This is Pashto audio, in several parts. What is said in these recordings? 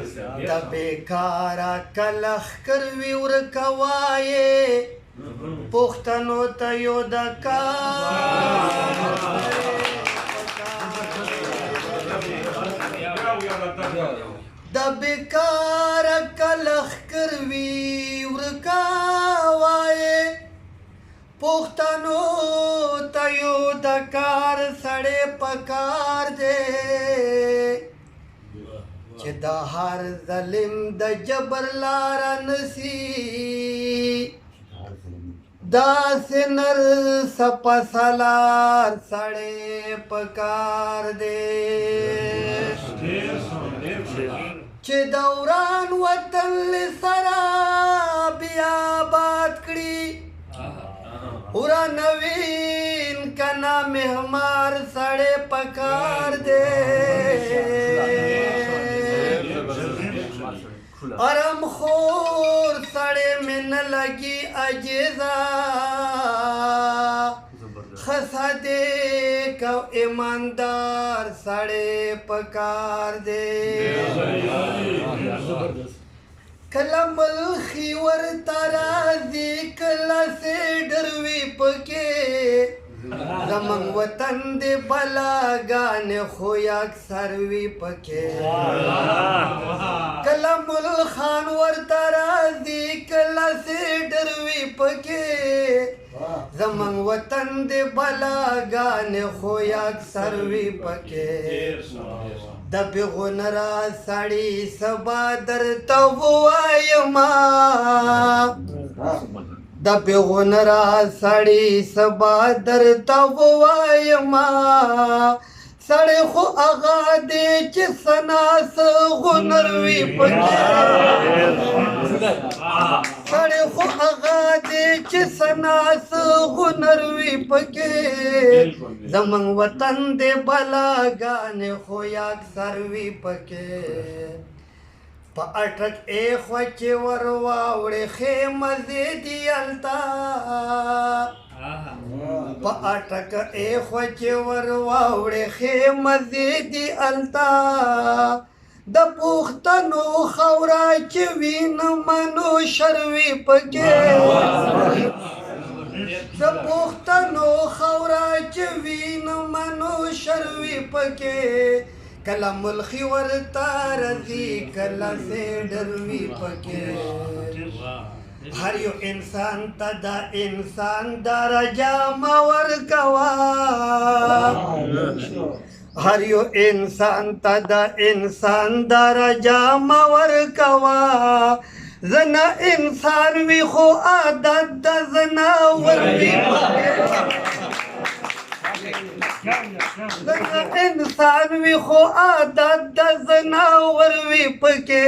د بیکاره کلخ کروي ورکوایې پښتنو ته یو د د بیکاره کلخ کروي ورکوایې پښتنو ته یو د کار سړی پکار دی چې د هر ظلم د جبر لاره نسی داسې نر سپه سالار سړی پکار دی چې د وران وطن له سره بیا آباد کړي ورانوین کنا مهمار سړی پکار دی ارم خور سڑے میں نہ لگی اجزا خسا دے کو ایماندار سڑے پکار دے کلم الخیور ترازی کلا سے ڈروی پکے زمن وطن دے بلا گانے خوی اکثر وی پکے کلم الخان ورطرازی کلا سے ڈروی پکے زمن وطن دے بلا گانے خوی اکثر وی پکے دبی غنرا سڑی سبا در توائیما د پیغونرا سړی سبا درته ووایما سړی خو هغه دی چې سناس هنر وي پکې سړی خو هغه دی چې سناس هنر وي پکې زمونږ وطن دی بلاګانې خو اکثر وي پکې پا اٹک اے خوچ ورواوڑے خیم زیدی التا پا اٹک اے خوچ ورواوڑے خیم زیدی التا د پوختنو خورا چوین منو شروی پکے د پوختنو خورا چوین منو شروی پکے کلا ملخی ورطا رضی کلا سے ڈروی پکے ہر یو انسان تا دا انسان درجہ مور کوا ہر یو انسان تا دا انسان درجہ مور کوا زنا انسان وی خو عادت دا زنا وروی پکے زنا انسان وی خو عادت د زناور وی پکې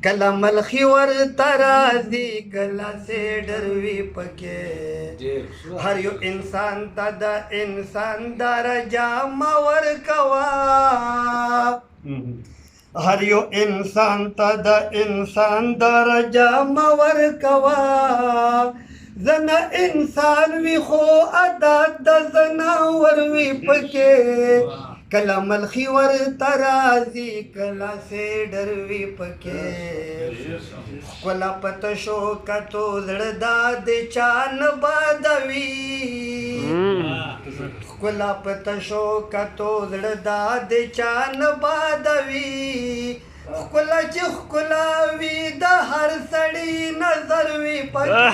کله ملخي ورته راځي کله سیډر وی پکې هر یو انسان ته د انسان درجه مور کوا هر یو انسان ته د انسان درجه مور کوا زنا انسان وی خو عادت د زناور وی پکې کلا ملخی ورته راځي کلا سیډر وی پکې کلا پته شو کتو زړه د چان بادوي کلا پته شو کتو زړه د چان بادوي کلا چې کلا وی د هر سړی نظر وی پکې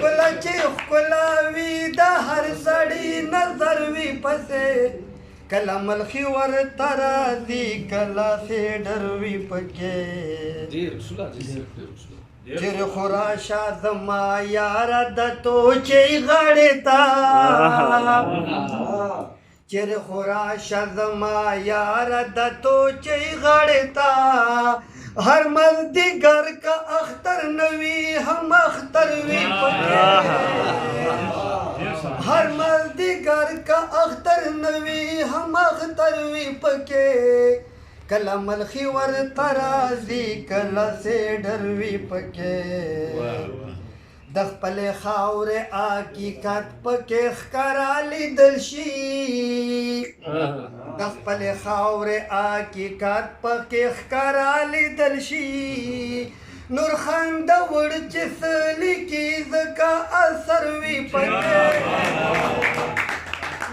کلا چې کلا وی د هر سړی نظر وی پسې کلا ملخي ورته راځي کلا سیډر وی پکې چیر خوراشا زما یار د تو چې غړې تا چیر خوراشا زما یار د تو چې غړې تا ہر مزدگر کا اختر نوی ہم اختر وی پکے ہر مزدگر کا اختر نوی ہم اختر وی پکے کلا ملخی ورته راځي کلا سیډر وی پکې د خپلې خاورې حقیقت پکې ښکارا لیدل شي د د خپلې خاورې حقیقت پکې ښکاره لیدل شي نور خوندور چې څه لیکي ځکه اثر وي پکې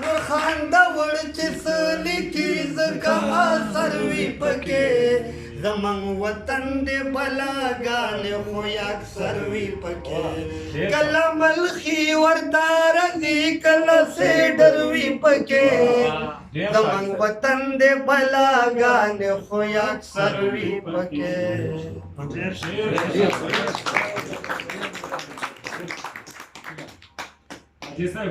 نور خوندور چې څه لیکي ځکه اثر وي پکې زمونږ وطن دې بلاګانې خو اکثر وي پکې کله ملخي ورته راځي کله سیډر وي پکې زمونږ وطن دې بلاګانې خو اکثر وي پکې जी सर